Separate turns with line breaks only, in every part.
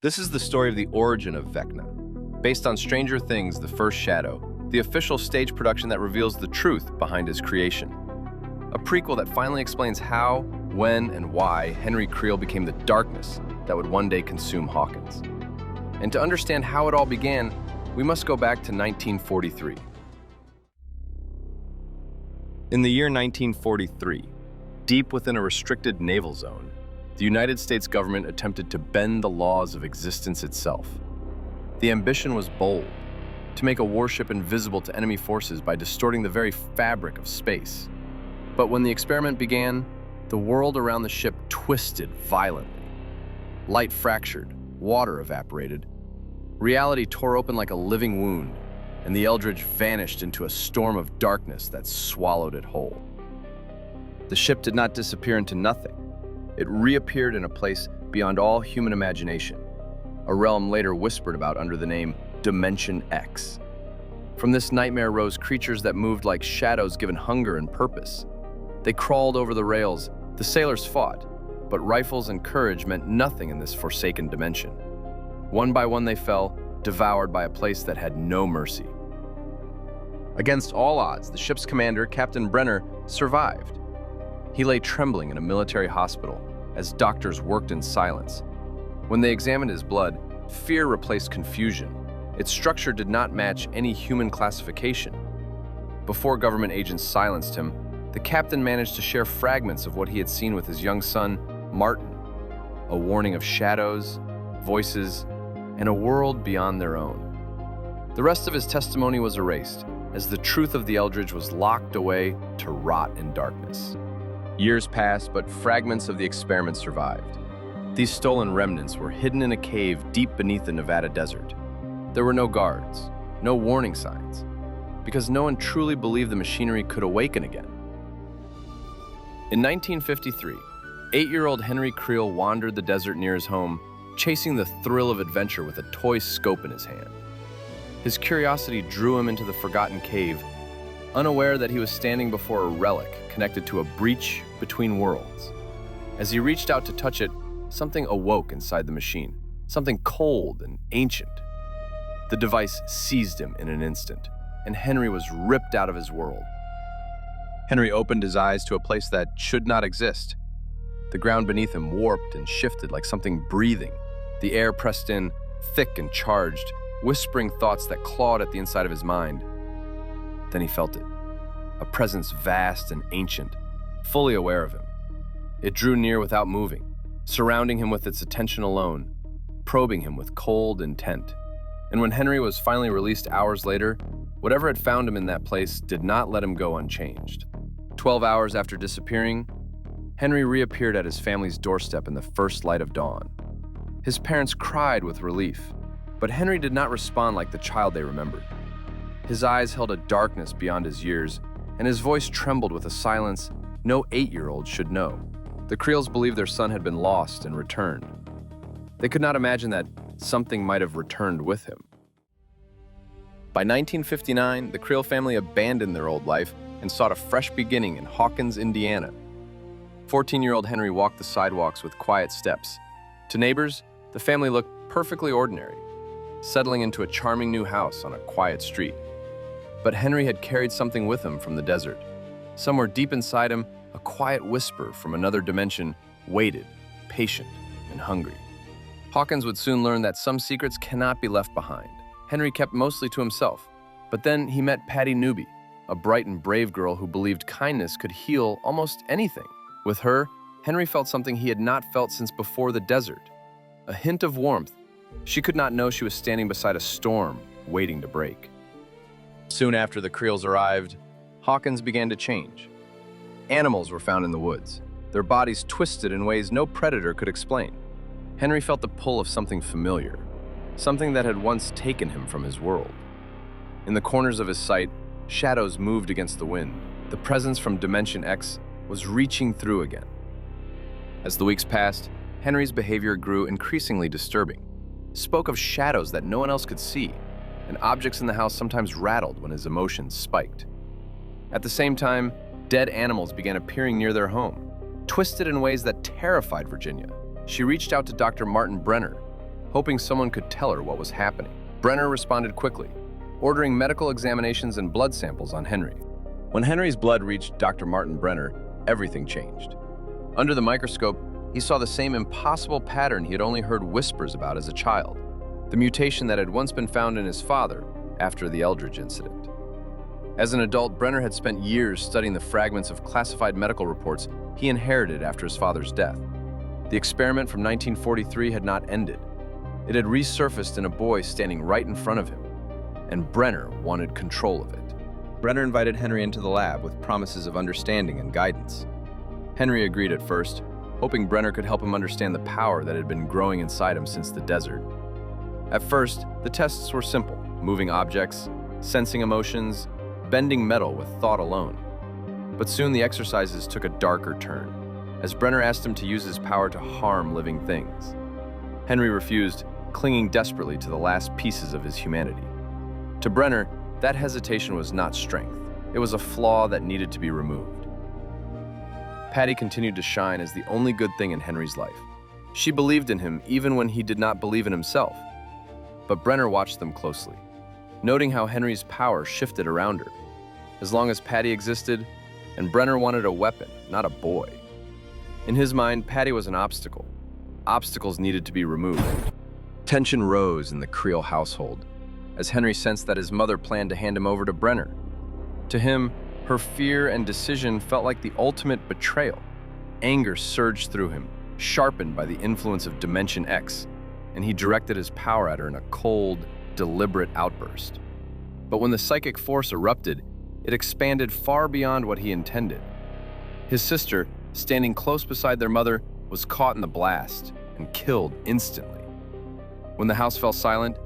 This is the story of the origin of Vecna, based on Stranger Things: The First Shadow, the official stage production that reveals the truth behind his creation. A prequel that finally explains how, when, and why Henry Creel became the darkness that would one day consume Hawkins. And to understand how it all began, we must go back to 1943. In the year 1943, deep within a restricted naval zone, the United States government attempted to bend the laws of existence itself. The ambition was bold, to make a warship invisible to enemy forces by distorting the very fabric of space. But when the experiment began, the world around the ship twisted violently. Light fractured, water evaporated, reality tore open like a living wound, and the Eldridge vanished into a storm of darkness that swallowed it whole. The ship did not disappear into nothing. It reappeared in a place beyond all human imagination, a realm later whispered about under the name Dimension X. From this nightmare rose creatures that moved like shadows given hunger and purpose. They crawled over the rails, the sailors fought, but rifles and courage meant nothing in this forsaken dimension. One by one they fell, devoured by a place that had no mercy. Against all odds, the ship's commander, Captain Brenner, survived. He lay trembling in a military hospital as doctors worked in silence. When they examined his blood, fear replaced confusion. Its structure did not match any human classification. Before government agents silenced him, the captain managed to share fragments of what he had seen with his young son, Martin, a warning of shadows, voices, and a world beyond their own. The rest of his testimony was erased, as the truth of the Eldridge was locked away to rot in darkness. Years passed, but fragments of the experiment survived. These stolen remnants were hidden in a cave deep beneath the Nevada desert. There were no guards, no warning signs, because no one truly believed the machinery could awaken again. In 1953, 8-year-old Henry Creel wandered the desert near his home, chasing the thrill of adventure with a toy scope in his hand. His curiosity drew him into the forgotten cave, unaware that he was standing before a relic connected to a breach between worlds. As he reached out to touch it, something awoke inside the machine, something cold and ancient. The device seized him in an instant, and Henry was ripped out of his world. Henry opened his eyes to a place that should not exist. The ground beneath him warped and shifted like something breathing. The air pressed in, thick and charged, whispering thoughts that clawed at the inside of his mind. Then he felt it, a presence vast and ancient, fully aware of him. It drew near without moving, surrounding him with its attention alone, probing him with cold intent. And when Henry was finally released hours later, whatever had found him in that place did not let him go unchanged. 12 hours after disappearing, Henry reappeared at his family's doorstep in the first light of dawn. His parents cried with relief, but Henry did not respond like the child they remembered. His eyes held a darkness beyond his years, and his voice trembled with a silence no 8-year-old should know. The Creels believed their son had been lost and returned. They could not imagine that something might have returned with him. By 1959, the Creel family abandoned their old life and sought a fresh beginning in Hawkins, Indiana. 14-year-old Henry walked the sidewalks with quiet steps. To neighbors, the family looked perfectly ordinary, settling into a charming new house on a quiet street. But Henry had carried something with him from the desert. Somewhere deep inside him, a quiet whisper from another dimension waited, patient and hungry. Hawkins would soon learn that some secrets cannot be left behind. Henry kept mostly to himself. But then he met Patty Newby, a bright and brave girl who believed kindness could heal almost anything. With her, Henry felt something he had not felt since before the desert, a hint of warmth. She could not know she was standing beside a storm waiting to break. Soon after the Creels arrived, Hawkins began to change. Animals were found in the woods, their bodies twisted in ways no predator could explain. Henry felt the pull of something familiar, something that had once taken him from his world. In the corners of his sight, shadows moved against the wind. The presence from Dimension X was reaching through again. As the weeks passed, Henry's behavior grew increasingly disturbing. Spoke of shadows that no one else could see, and objects in the house sometimes rattled when his emotions spiked. At the same time, dead animals began appearing near their home, twisted in ways that terrified Virginia. She reached out to Dr. Martin Brenner, hoping someone could tell her what was happening. Brenner responded quickly, ordering medical examinations and blood samples on Henry. When Henry's blood reached Dr. Martin Brenner, everything changed. Under the microscope, he saw the same impossible pattern he had only heard whispers about as a child, the mutation that had once been found in his father after the Eldridge incident. As an adult, Brenner had spent years studying the fragments of classified medical reports he inherited after his father's death. The experiment from 1943 had not ended. It had resurfaced in a boy standing right in front of him, and Brenner wanted control of it. Brenner invited Henry into the lab with promises of understanding and guidance. Henry agreed at first, hoping Brenner could help him understand the power that had been growing inside him since the desert. At first, the tests were simple: moving objects, sensing emotions, bending metal with thought alone. But soon the exercises took a darker turn, as Brenner asked him to use his power to harm living things. Henry refused, clinging desperately to the last pieces of his humanity. To Brenner, that hesitation was not strength. It was a flaw that needed to be removed. Patty continued to shine as the only good thing in Henry's life. She believed in him even when he did not believe in himself. But Brenner watched them closely, noting how Henry's power shifted around her. As long as Patty existed, and Brenner wanted a weapon, not a boy. In his mind, Patty was an obstacle. Obstacles needed to be removed. Tension rose in the Creel household, as Henry sensed that his mother planned to hand him over to Brenner. To him, her fear and decision felt like the ultimate betrayal. Anger surged through him, sharpened by the influence of Dimension X, and he directed his power at her in a cold, deliberate outburst. But when the psychic force erupted, it expanded far beyond what he intended. His sister, standing close beside their mother, was caught in the blast and killed instantly. When the house fell silent,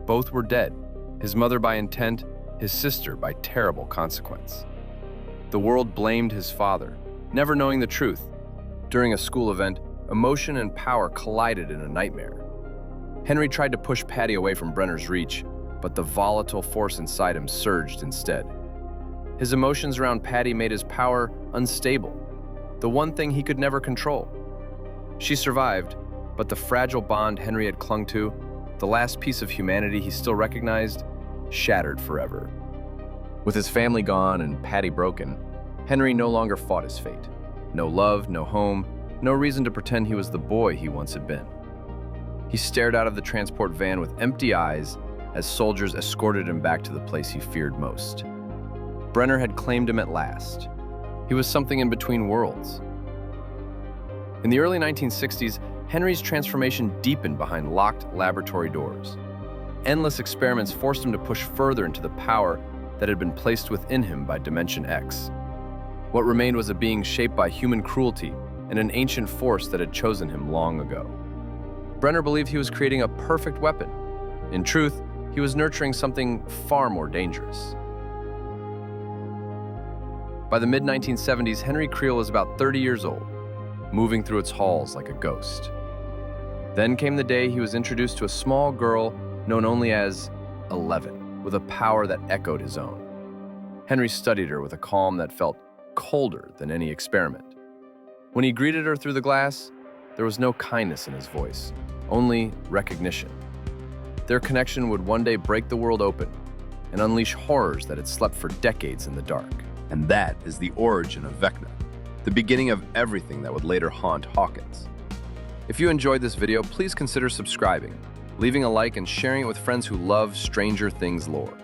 both were dead, his mother by intent, his sister by terrible consequence. The world blamed his father, never knowing the truth. During a school event, emotion and power collided in a nightmare. Henry tried to push Patty away from Brenner's reach, but the volatile force inside him surged instead. His emotions around Patty made his power unstable, the one thing he could never control. She survived, but the fragile bond Henry had clung to, the last piece of humanity he still recognized, shattered forever. With his family gone and Patty broken, Henry no longer fought his fate. No love, no home, no reason to pretend he was the boy he once had been. He stared out of the transport van with empty eyes as soldiers escorted him back to the place he feared most. Brenner had claimed him at last. He was something in between worlds. In the early 1960s, Henry's transformation deepened behind locked laboratory doors. Endless experiments forced him to push further into the power that had been placed within him by Dimension X. What remained was a being shaped by human cruelty and an ancient force that had chosen him long ago. Brenner believed he was creating a perfect weapon. In truth, he was nurturing something far more dangerous. By the mid-1970s, Henry Creel was about 30 years old, moving through its halls like a ghost. Then came the day he was introduced to a small girl known only as 11, with a power that echoed his own. Henry studied her with a calm that felt colder than any experiment. When he greeted her through the glass, there was no kindness in his voice, only recognition. Their connection would one day break the world open and unleash horrors that had slept for decades in the dark. And that is the origin of Vecna, the beginning of everything that would later haunt Hawkins. If you enjoyed this video, please consider subscribing, leaving a like, and sharing it with friends who love Stranger Things lore.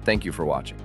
Thank you for watching.